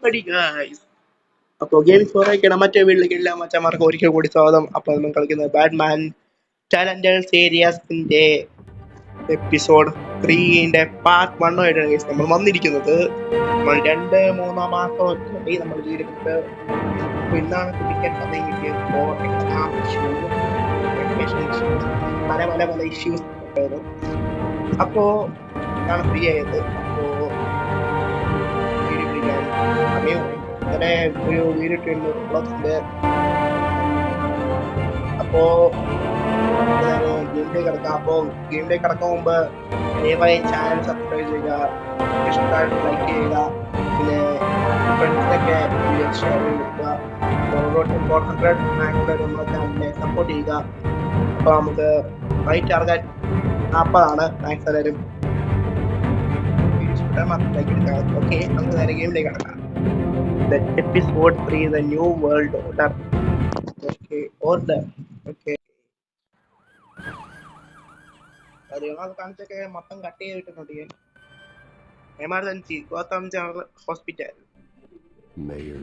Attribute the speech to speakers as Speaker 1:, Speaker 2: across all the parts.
Speaker 1: Buddy guys. അപ്പോൾ gaming ഫോറൊക്കെയാണ് മറ്റേ വീട്ടിലേക്ക് എല്ലാ മച്ചന്മാർക്കും ഒരിക്കൽ കൂടി സ്വാഗതം. അപ്പോൾ നമ്മൾ കളിക്കുന്നത് ബാറ്റ്മാൻ ചാലഞ്ചേഴ്സ് ഏരിയാസിന്റെ എപ്പിസോഡ് 3ന്റെ പാർട്ട് 1 ആയിട്ടാണ് guys നമ്മൾ വന്നിരിക്കുന്നത്. നമ്മൾ 2-3 മാസമൊക്കെ നമ്മൾ വീടെടുത്ത് ഇന്നാണ് ടിക്കറ്റ് സമയം കിട്ടിയത്. പല പല പല ഇഷ്യൂസ് ഉണ്ടായത്. അപ്പോൾ ഇതാണ് ഫ്രീ ആയത്. അപ്പോൾ വീഡിയോ പിടിക്കാൻ സമയമായി. അങ്ങനെ ഒരു വീഡിയോ ബ്ലോഗ്സിന്റെ അപ്പോ ഗെയിമിലേക്ക് കിടക്കാം. അപ്പോൾ ഗെയിമിലേക്ക് കിടക്കാൻ മുമ്പ് ദയവായി ചാനൽ സബ്സ്ക്രൈബ് ചെയ്യുക, ഇഷ്ടമായിട്ട് ലൈക്ക് ചെയ്യുക, പിന്നെ ഫ്രണ്ട്സിനൊക്കെ വീഡിയോ ഷെയർ ചെയ്യുക. 400 നമ്മളെ ചാനലിനെ സപ്പോർട്ട് ചെയ്യുക. അപ്പോൾ നമുക്ക് റൈറ്റ് ടാർഗറ്റ് 40 താങ്ക്സ് എല്ലാവരും. ലൈക്ക് എടുക്കാം. ഓക്കെ, നമുക്ക് നേരെ ഗെയിമിലേക്ക് കിടക്കാം. The episode 3, the new world order. Okay, order. Okay. കാര്യങ്ങൾ കാണിച്ചൊക്കെ മൊത്തം കട്ട് ചെയ്തിട്ടുണ്ട് ഞാൻ. Emergency Gotham general hospital.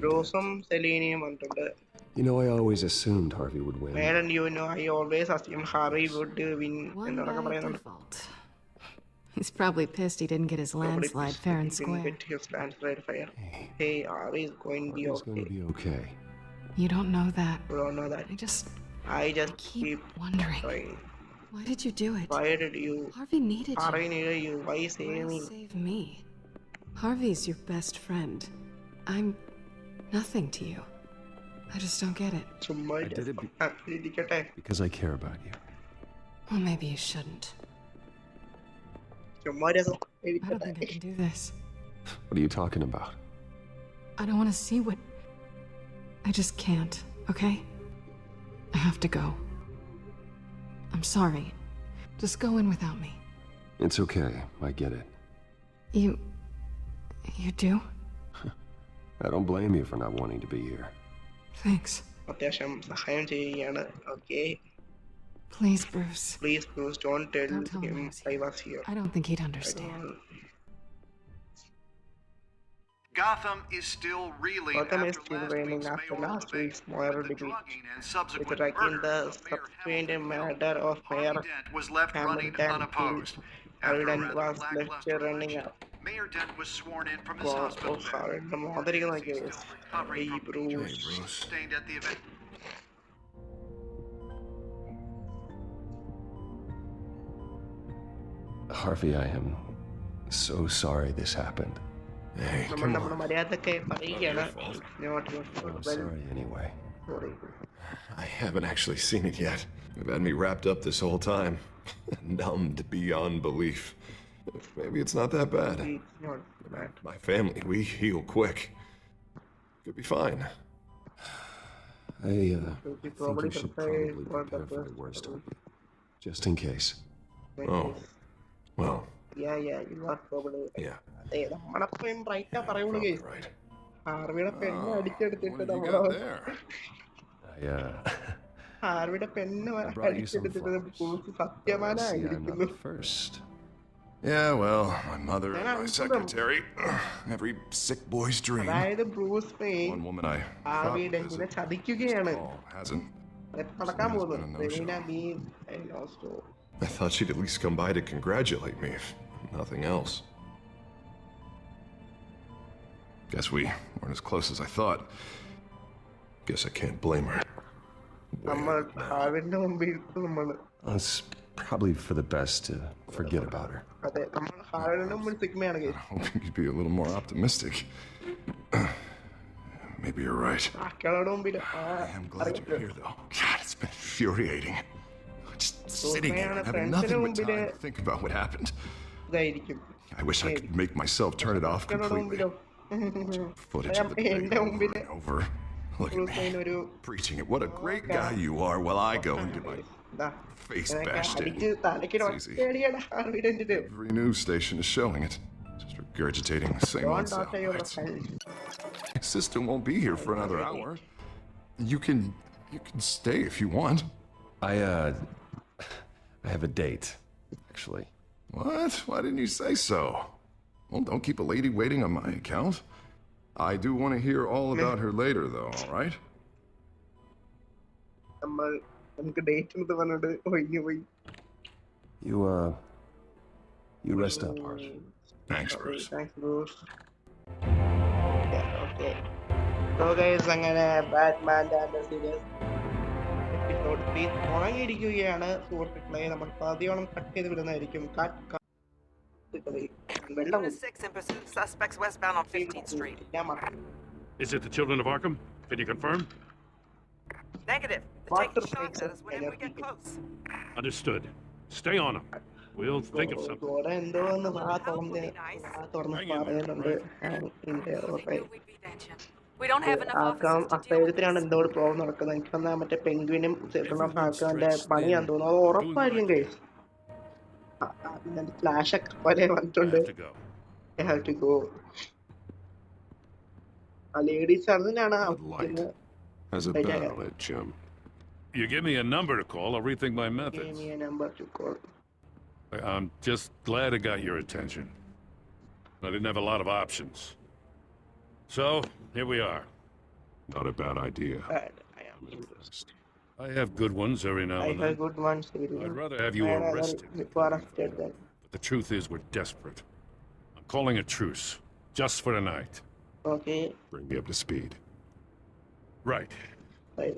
Speaker 1: റോസും സെലീനിയും വന്നിട്ടുണ്ട്.
Speaker 2: You know, I always assumed Harvey would win.
Speaker 1: Madam, you know, I always assumed Harvey would win. എന്നൊക്കെ പറയുന്നുണ്ട്.
Speaker 3: He's probably pissed he didn't get his landslide fair and square.
Speaker 1: Get his landslide fair. Hey, Harvey's going to be okay.
Speaker 2: Going to be okay.
Speaker 3: You don't know that.
Speaker 1: You don't know that.
Speaker 3: I just keep wondering.
Speaker 1: Trying.
Speaker 3: Why did you do it?
Speaker 1: Why did you?
Speaker 3: Harvey needed
Speaker 1: you. Why save me?
Speaker 3: Save me. Harvey's your best friend. I'm nothing to you. I just don't get it.
Speaker 2: I did it because I care about you.
Speaker 3: Well, maybe you shouldn't. I don't think I can do this.
Speaker 2: What are you talking about?
Speaker 3: I don't want to see what... I just can't, okay? I have to go. I'm sorry. Just go in without me.
Speaker 2: It's okay. I get it.
Speaker 3: You do?
Speaker 2: I don't blame you for not wanting to be here.
Speaker 3: Thanks.
Speaker 1: Okay.
Speaker 3: Please, Bruce.
Speaker 1: Please, Bruce, don't tell him I was here.
Speaker 3: I don't think he'd understand.
Speaker 4: Gotham is still reeling after last week's
Speaker 1: moral debate, with tracking the subsequent murder of Mayor
Speaker 4: was left running unopposed.
Speaker 1: Harvey Dent was left running up.
Speaker 4: Mayor Dent was sworn in from his hospital bed.
Speaker 1: Hey, Bruce.
Speaker 4: Sustained at the event.
Speaker 2: Harvey, I am so sorry this happened.
Speaker 5: Hey, come on.
Speaker 2: I'm sorry anyway.
Speaker 5: I haven't actually seen it yet. You've had me wrapped up this whole time. Numbed beyond belief. Maybe it's not that bad. My family, we heal quick. Could be fine.
Speaker 2: I think you should probably prepare for the worst. Just in case.
Speaker 5: Oh. Well.
Speaker 1: Yeah, you are probably.
Speaker 5: Yeah.
Speaker 1: Right. Harvey pen അടിച്ചെടുത്തിട്ട് ഹാർവിയുടെ പെണ്ണ് അടിച്ചെടുത്തിട്ട് സത്യമാനായിരിക്കുന്നു.
Speaker 5: First. Yeah, well, my mother, my secretary, every sick boy's dream.
Speaker 1: അതായത് Bruce Wayne
Speaker 5: One woman I
Speaker 1: Harvey ഡെന്റിനെ ചതിക്കുകയാണ്.
Speaker 5: hasn't.
Speaker 1: നടക്കാൻ പോകുന്നത്.
Speaker 5: I thought she'd at least come by to congratulate me, if nothing else. Guess we weren't as close as I thought. Guess I can't blame her.
Speaker 2: It's probably for the best to forget about her.
Speaker 5: Hoping you'd be a little more optimistic. Maybe you're right. I am glad you're here, though. God, it's been infuriating. Just sitting here and having nothing but time to think about what happened. I wish I could make myself turn it off completely. Footage of the debate over. Look at me, preaching it. What a great guy you are while I go and get my face bashed in. It's easy. Every news station is showing it. Just regurgitating the same old sound bites. My sister won't be here for another hour. You can stay if you want.
Speaker 2: I have a date, actually.
Speaker 5: What? Why didn't you say so? Well, don't keep a lady waiting on my account. I do want to hear all about her later, though, all right?
Speaker 1: നമുക്ക് date എടുത്ത് പറഞ്ഞിട്ട് ഒഴിഞ്ഞു പോയി.
Speaker 2: You rest up, Hart.
Speaker 5: Thanks, Bruce.
Speaker 1: Thanks, Bruce. Okay. So guys, അങ്ങനെ ബാറ്റ്മാൻ്റെ series episode 3 തുടങ്ങിയിരിക്കുകയാണ് സുഹൃത്തുക്കളെ. നമ്മൾ പതിയോളം cut ചെയ്ത് വിടുന്നതായിരിക്കും. വെള്ളം
Speaker 6: Unit 6 in pursuit of suspects westbound on 15th Street.
Speaker 1: ഞാൻ മറന്നു.
Speaker 7: Is it the children of Arkham? Can you confirm?
Speaker 6: Negative. They're
Speaker 1: Water
Speaker 6: taking shots at us whenever we get
Speaker 1: breaks.
Speaker 6: close.
Speaker 7: Understood. Stay on them. We'll think of something.
Speaker 1: ഇവിടെ എന്തോന്ന് തുറന്ന് പറയുന്നുണ്ട്. ഇതിന്റെ
Speaker 6: We don't have enough
Speaker 1: ആക്കാം
Speaker 6: officers to deal with
Speaker 1: അസ്ഥൈര്യത്തിനാണ്
Speaker 6: this.
Speaker 1: എന്തോ problem നടക്കുന്നത്. എനിക്ക് വന്നാൽ മറ്റേ പെൻഗ്വിനും ആക്കാന്റെ പണിയാന്ന് തോന്നുന്നു. അത് ഉറപ്പായിരിക്കും കേസ്. ഫ്ലാഷ് ഒക്കെ പോലെ വന്നിട്ടുണ്ട്.
Speaker 7: Have to go.
Speaker 1: I have to go. ആ ലേഡീസ് അതിനാണ്
Speaker 5: Light. Has a bad on it, Jim.
Speaker 7: You give me a number to call, I'll rethink my methods.
Speaker 1: Give me a number to call.
Speaker 7: I'm just glad I got your attention. I didn't have a lot of options. So, here we are.
Speaker 5: Not a bad idea.
Speaker 1: I am interested.
Speaker 7: I have good ones every now
Speaker 1: I
Speaker 7: and
Speaker 1: have
Speaker 7: then.
Speaker 1: good ones.
Speaker 7: I'd rather have you arrested.
Speaker 1: Arrested then.
Speaker 7: But the truth is, we're desperate. I'm calling a truce, just for tonight.
Speaker 1: Okay.
Speaker 5: Bring me up to speed.
Speaker 7: Right.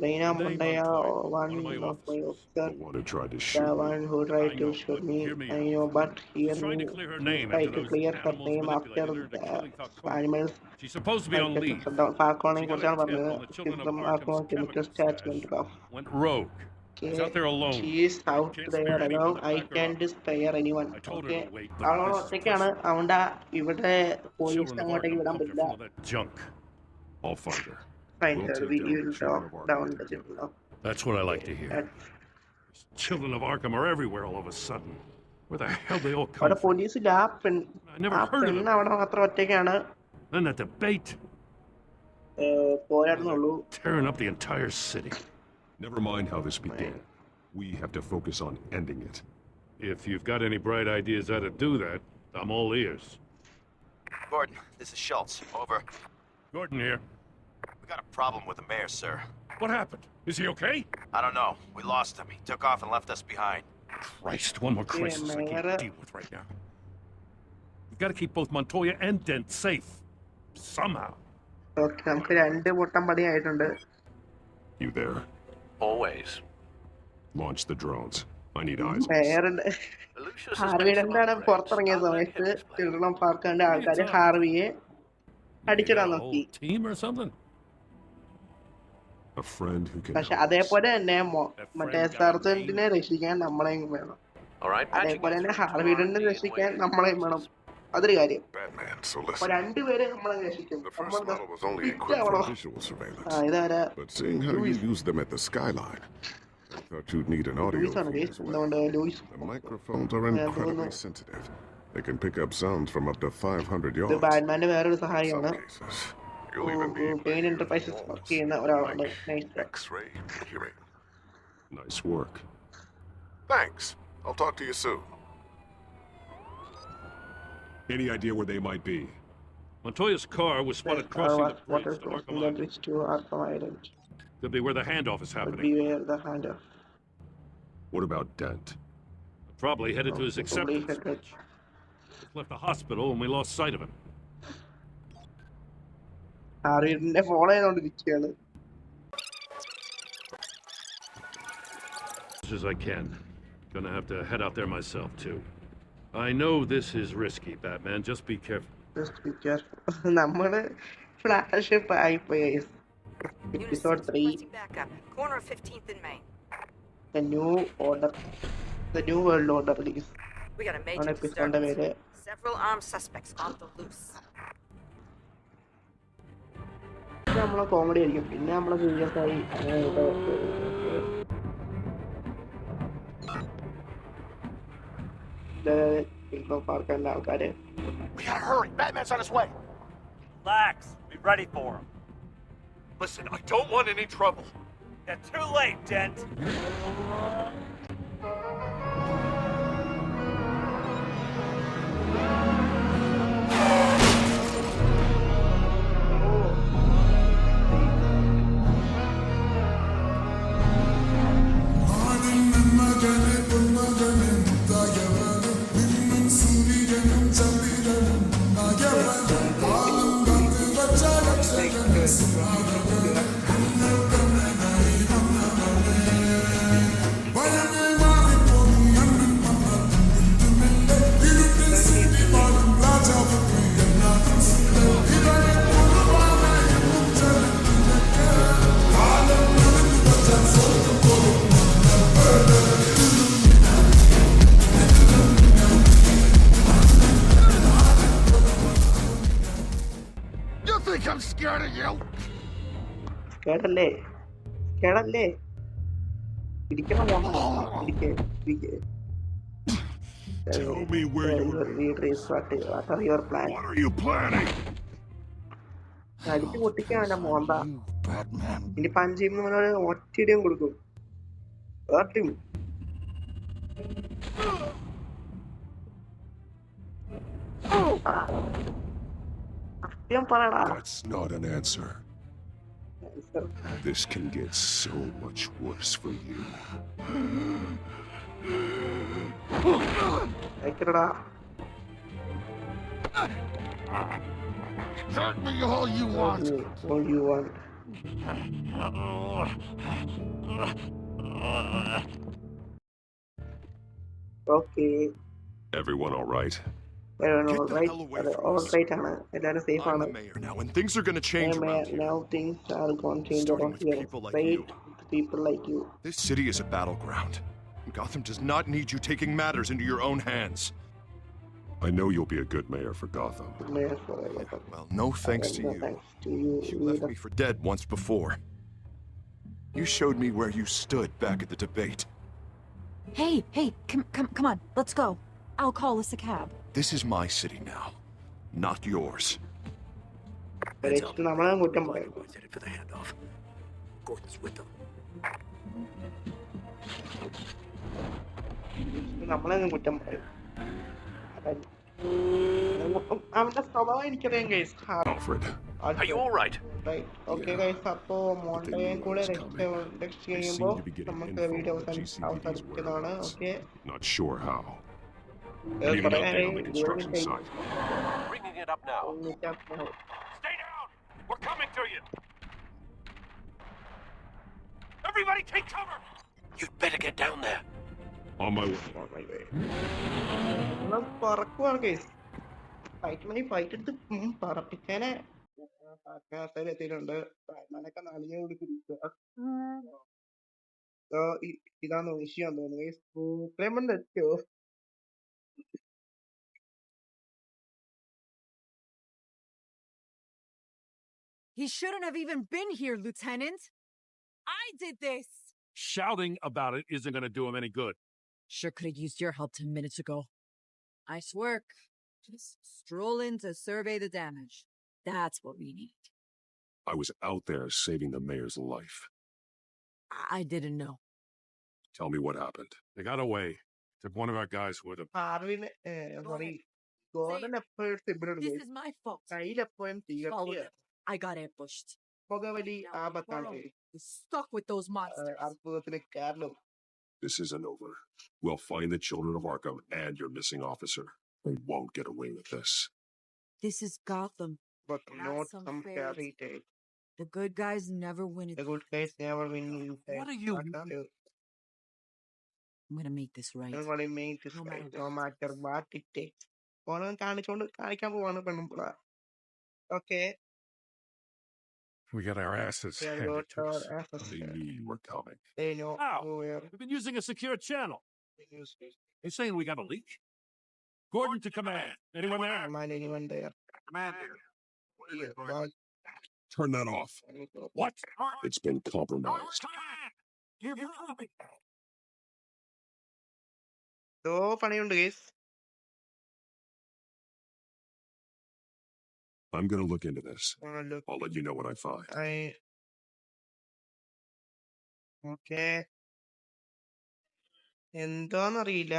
Speaker 1: Reina Mondaya, one of my
Speaker 5: The
Speaker 1: officers,
Speaker 5: one who tried to
Speaker 1: the
Speaker 5: shoot me.
Speaker 1: one who tried to shoot me. I know, but here
Speaker 7: Trying to
Speaker 1: me.
Speaker 7: clear her name
Speaker 1: Try
Speaker 7: after
Speaker 1: to
Speaker 7: those
Speaker 1: clear her
Speaker 7: animals
Speaker 1: name after
Speaker 7: manipulated her to killing
Speaker 1: the
Speaker 7: Falcone.
Speaker 1: animals.
Speaker 7: She's supposed to be on leave.
Speaker 1: Falcone
Speaker 7: She got
Speaker 1: കുറിച്ചാണ്
Speaker 7: a tip
Speaker 1: പറഞ്ഞത്.
Speaker 7: on the children of
Speaker 1: System
Speaker 7: Arkham's
Speaker 1: Falcone chemical
Speaker 7: chemical
Speaker 1: statement
Speaker 7: stash.
Speaker 1: off.
Speaker 7: Went rogue. She's out there alone.
Speaker 1: She is out
Speaker 7: Can't
Speaker 1: there
Speaker 7: spare anyone
Speaker 1: alone.
Speaker 7: to
Speaker 1: I
Speaker 7: back her
Speaker 1: can't
Speaker 7: up.
Speaker 1: spare anyone.
Speaker 7: I told her
Speaker 1: Okay.
Speaker 7: to wait, but
Speaker 1: അവളോട്
Speaker 7: this is
Speaker 1: ഒറ്റയ്ക്കാണ്. അവന്റെ ഇവിടെ police
Speaker 7: Children of
Speaker 1: അങ്ങോട്ടേക്ക്
Speaker 7: Arkham
Speaker 1: വിടാൻ
Speaker 7: pumped her
Speaker 1: പറ്റില്ല.
Speaker 7: full of that junk.
Speaker 5: I'll find her.
Speaker 1: Find
Speaker 5: We'll
Speaker 1: her.
Speaker 5: take
Speaker 1: We
Speaker 5: down the
Speaker 1: will
Speaker 5: children
Speaker 1: talk
Speaker 5: of
Speaker 1: down
Speaker 5: Arkham
Speaker 1: the
Speaker 5: together.
Speaker 1: children.
Speaker 7: That's what I like to hear.
Speaker 1: That's-
Speaker 7: Children of Arkham are everywhere all of a sudden. Where the hell they all come
Speaker 1: അവിടെ
Speaker 7: from?
Speaker 1: പോലീസില്ല. ആ
Speaker 7: I never heard of
Speaker 1: പെണ്ണ്
Speaker 7: it.
Speaker 1: അവിടെ മാത്രം ഒറ്റയ്ക്കാണ്
Speaker 7: Then that debate,
Speaker 1: പോരാടുന്നുള്ളൂ.
Speaker 7: tearing up the entire city.
Speaker 5: Never mind how this began. We have to focus on ending it.
Speaker 7: If you've got any bright ideas how to do that, I'm all ears.
Speaker 8: Gordon, this is Schultz. Over.
Speaker 7: Gordon here.
Speaker 8: We got a problem with the mayor, sir.
Speaker 7: What happened? Is he okay?
Speaker 8: I don't know. We lost him. He took off and left us behind.
Speaker 7: Christ, one more crisis I
Speaker 1: Mayor.
Speaker 7: can't deal with right now. We've got to keep both Montoya and Dent safe. Somehow.
Speaker 1: Okay, നമുക്ക് 2 പൊട്ടം പണിയായിട്ടുണ്ട്.
Speaker 5: You there?
Speaker 8: Always.
Speaker 5: Launch the drones. I need eyes.
Speaker 1: മേയറുടെ ഹാർവിയുടെ പുറത്തിറങ്ങിയ സമയത്ത് children of പാർക്കിന്റെ ആൾക്കാർ ഹാർവിയെ അടിച്ചിടാൻ
Speaker 7: A
Speaker 1: നോക്കി.
Speaker 7: whole team or something?
Speaker 5: A friend who can
Speaker 1: പക്ഷെ
Speaker 5: help us.
Speaker 1: അതേപോലെ തന്നെ മറ്റേ സർജന്റിനെ രക്ഷിക്കാൻ നമ്മളെയും വേണം.
Speaker 8: All right,
Speaker 1: അതേപോലെ തന്നെ ഹാർവിഡിനെ രക്ഷിക്കാൻ നമ്മളെയും വേണം. അതൊരു കാര്യം.
Speaker 5: Batman, so
Speaker 1: അപ്പൊ
Speaker 5: listen.
Speaker 1: 2 പേരെ നമ്മളെ രക്ഷിക്കും.
Speaker 5: The first model was only
Speaker 1: Fit
Speaker 5: equipped
Speaker 1: ആവണോ?
Speaker 5: for visual surveillance.
Speaker 1: ഇതാരാ?
Speaker 5: But seeing how you used them at the skyline, I thought you'd need an audio
Speaker 1: ലൂയിസ് ആണ്
Speaker 5: feed
Speaker 1: കേസ്.
Speaker 5: as well.
Speaker 1: എന്തുകൊണ്ട് ലൂയിസ്
Speaker 5: The microphones are incredibly sensitive. They can pick up sounds from up to 500
Speaker 1: ഇത്
Speaker 5: yards.
Speaker 1: ബാറ്റ്മാന്റെ വേറൊരു
Speaker 5: In some
Speaker 1: സഹായിയാണ്.
Speaker 5: cases, you'll even need
Speaker 1: pain enterprises work ചെയ്യുന്ന ഒരാളാണ്. Nice.
Speaker 5: X-ray hearing. Nice work. Thanks. I'll talk to you soon. Any idea where they might be?
Speaker 7: Montoya's car was spotted crossing the
Speaker 1: What
Speaker 7: bridge
Speaker 1: is
Speaker 7: to Arkham
Speaker 1: the
Speaker 7: Island.
Speaker 1: bridge to Arkham Island?
Speaker 7: Could be where the handoff is
Speaker 1: Would
Speaker 7: happening.
Speaker 1: be where the hand of
Speaker 5: What about Dent?
Speaker 7: Probably headed to his
Speaker 1: probably
Speaker 7: acceptance
Speaker 1: headed.
Speaker 7: speech. Left the hospital and we lost sight of him.
Speaker 1: ഹാർവിഡിനെ follow ചെയ്തോണ്ടിരിക്കുകയാണ്.
Speaker 7: As much as I can. Gonna have to head out there myself too. I know this is risky, Batman. Just be careful.
Speaker 1: Just be careful. നമ്മള് flash ആയിപ്പോയി.
Speaker 6: Unit
Speaker 1: Episode
Speaker 6: 6
Speaker 1: 3,
Speaker 6: requesting backup. Corner of 15th and Main.
Speaker 1: the new order, the new world order release.
Speaker 6: We got a
Speaker 1: ആണ്
Speaker 6: major
Speaker 1: എപ്പിസോഡിന്റെ പേര്.
Speaker 6: disturbance. Several armed suspects on the loose.
Speaker 1: നമ്മളെ comedy ആയിരിക്കും, പിന്നെ നമ്മളെ serious ആയി പാർക്കല്ല ആൾക്കാര്.
Speaker 8: We gotta hurry. Batman's on his way.
Speaker 9: Relax. Be ready for him.
Speaker 8: Listen, I don't want any trouble.
Speaker 9: You're too late, Dent.
Speaker 1: Oh
Speaker 5: You think I'm scared of you?
Speaker 1: കേടല്ലേ കേടല്ലേ പിടിക്കണം പിടിക്കേ പിടിക്കേ
Speaker 2: Tell me where you're.
Speaker 1: What are your plans?
Speaker 2: What are you planning?
Speaker 1: അടിച്ചു പൊട്ടിക്കാനല്ല മോന്ത
Speaker 5: You Batman.
Speaker 1: ഇനി punch ചെയ്യുന്ന ഒറ്റയിടിയും കൊടുക്കും ഒറ്റയും സത്യം പറയടാ
Speaker 2: That's not an answer. This can get so much worse for you.
Speaker 1: അയക്കടാ
Speaker 5: Hurt me all you want.
Speaker 1: all you want. Okay.
Speaker 2: Everyone all right?
Speaker 1: Everyone all
Speaker 5: Get the
Speaker 1: right?
Speaker 5: hell away from
Speaker 1: All
Speaker 5: us.
Speaker 1: right ആണ് എല്ലാരും safe
Speaker 5: I'm
Speaker 1: ആണ്
Speaker 5: the mayor now, and things are gonna change around here.
Speaker 1: now things are going to change
Speaker 5: Starting
Speaker 1: around
Speaker 5: with
Speaker 1: here.
Speaker 5: people like
Speaker 1: Right?
Speaker 5: you.
Speaker 1: People like you.
Speaker 5: This city is a battleground. Gotham does not need you taking matters into your own hands.
Speaker 2: I know you'll be a good mayor for Gotham.
Speaker 1: Mayor for
Speaker 5: Well, no thanks to
Speaker 1: no
Speaker 5: you.
Speaker 1: thanks to you.
Speaker 5: You left me for dead once before. You showed me where you stood back at the debate.
Speaker 10: Hey, come on, let's go. I'll call us a cab.
Speaker 5: This is my city now, not yours.
Speaker 1: നമ്മളെ കുറ്റം പറയും
Speaker 8: For the handoff. Gordon's with them.
Speaker 1: നമ്മളെ കുറ്റം പറയും അവന്റെ സ്വഭാവം എനിക്കറിയാം guys
Speaker 2: Alfred.
Speaker 8: Are you all right?
Speaker 1: Okay guys അപ്പോ മോണ്ടയും കൂടെ രക്ഷ ചെയ്യുമ്പോ നമുക്ക് വീഡിയോ അവസാനിപ്പിക്കുന്നതാണ് okay
Speaker 2: Not sure how. Need an update on the construction site.
Speaker 8: Bringing it up now. Stay down! We're coming to you! Everybody take cover! You'd better get down there.
Speaker 2: On my way.
Speaker 1: പറക്കുവാണ് guys fight എടുത്ത് പറപ്പിക്കാനെ എത്തിയിട്ടുണ്ട് ബാറ്റ്മാനൊക്കെ നനഞ്ഞു കൊടുത്തിരിക്കുക ഇതാണ് വിഷയം തോന്നുന്നു ഗൈസ് ക്ലെമന്റ് എത്തിയോ
Speaker 10: He shouldn't have even been here, Lieutenant. I did this.
Speaker 7: Shouting about it isn't going to do him any good.
Speaker 10: Sure could have used your help 10 minutes ago. Nice work. Just stroll in to survey the damage. That's what we need.
Speaker 2: I was out there saving the mayor's life.
Speaker 10: I didn't know.
Speaker 2: Tell me what happened.
Speaker 7: They got away. Took one of our guys with them.
Speaker 1: Harvin, sorry, Gordon appeared to
Speaker 10: This is my fault. Follow them. I got ambushed.
Speaker 1: Pogavali Abatante.
Speaker 10: We're stuck with those monsters.
Speaker 2: This isn't over. We'll find the children of Arkham and your missing officer. They won't get away with this.
Speaker 10: This is Gotham.
Speaker 1: But
Speaker 10: Not
Speaker 1: not
Speaker 10: some
Speaker 1: some
Speaker 10: fairy
Speaker 1: fairy tale.
Speaker 10: The good guys never win it.
Speaker 1: The good guys never win.
Speaker 8: What are you-
Speaker 10: I'm gonna make this right.
Speaker 1: I'm gonna make this
Speaker 10: No
Speaker 1: right,
Speaker 10: matter
Speaker 1: no matter what it takes. കാണിക്കാൻ പോവാണ് പെണ്ണുമ്പള okay
Speaker 7: We got our asses handed to us.
Speaker 2: They knew you were coming.
Speaker 1: They know
Speaker 7: How?
Speaker 1: where
Speaker 7: We've been using a secure channel. They saying we got a leak? Gordon to command. Anyone there?
Speaker 1: Mind anyone there.
Speaker 8: Commander.
Speaker 2: Turn that off.
Speaker 7: What?
Speaker 2: It's been compromised.
Speaker 1: So പണിയുണ്ട് case
Speaker 2: I'm gonna look into this. I'll let you know what I find.
Speaker 1: Okay എന്താന്നറിയില്ല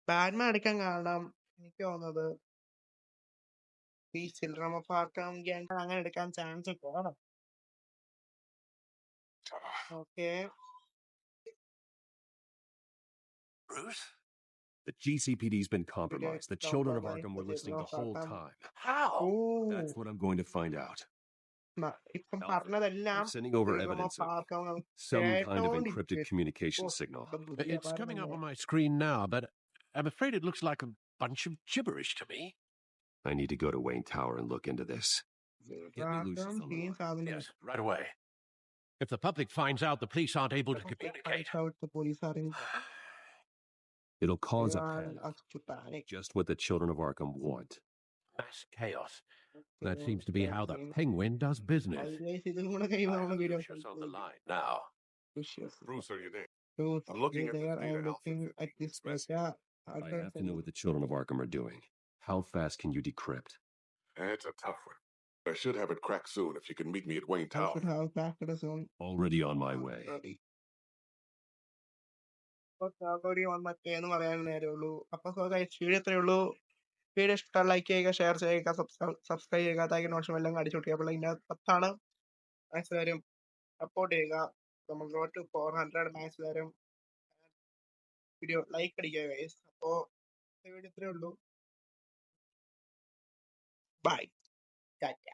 Speaker 1: Batman എടുക്കാൻ കാണാം എനിക്ക് തോന്നുന്നത് ഈ children of ആർക്കം gang അങ്ങനെ എടുക്കാൻ chance കാണാം okay
Speaker 8: Bruce?
Speaker 2: The GCPD's been compromised. The children of Arkham were listening the whole time.
Speaker 8: How?
Speaker 2: That's what I'm going to find out.
Speaker 1: ഇപ്പം
Speaker 2: Alfred,
Speaker 1: പറഞ്ഞതെല്ലാം
Speaker 2: I'm sending over evidence of some kind of encrypted communication signal.
Speaker 11: It's coming up on my screen now, but I'm afraid it looks like a bunch of gibberish to me.
Speaker 2: I need to go to Wayne Tower and look into this. Get me Lucius on the line.
Speaker 11: Yes, right away. If the public finds out the police aren't able to communicate,
Speaker 2: It'll cause a panic. Just what the children of Arkham want.
Speaker 11: mass chaos. That seems to be how the Penguin does business. Lucius on the line now.
Speaker 2: Bruce, are you there?
Speaker 1: I'm looking at this data.
Speaker 2: I have to know what the children of Arkham are doing. How fast can you decrypt?
Speaker 12: That's a tough one. I should have it cracked soon if you can meet me at Wayne Tower.
Speaker 2: Already on my way.
Speaker 1: എന്ന് പറയാൻ നേരേ ഉള്ളൂ. അപ്പൊ video ഇത്രയേ ഉള്ളൂ. Video ഇഷ്ടം like ചെയ്യുക, share ചെയ്യുക, സബ്സ്ക്രൈബ് ചെയ്യുക, താങ്ക് നോട്ടിഫിക്കേഷൻ എല്ലാം അടിച്ചു കൊടുക്കുക. അപ്പോൾ ഇതിന്റെ 10 മാച്ച് വരും. സപ്പോർട്ട് ചെയ്യുക. നമ്മൾ റോഡ് ടു 400 മാച്ച് വരും. വീഡിയോ ലൈക്ക് അടിക്കുക ഗൈസ്. അപ്പോ വീഡിയോ ഇത്രയേ ഉള്ളൂ. ബൈ. ടാറ്റ.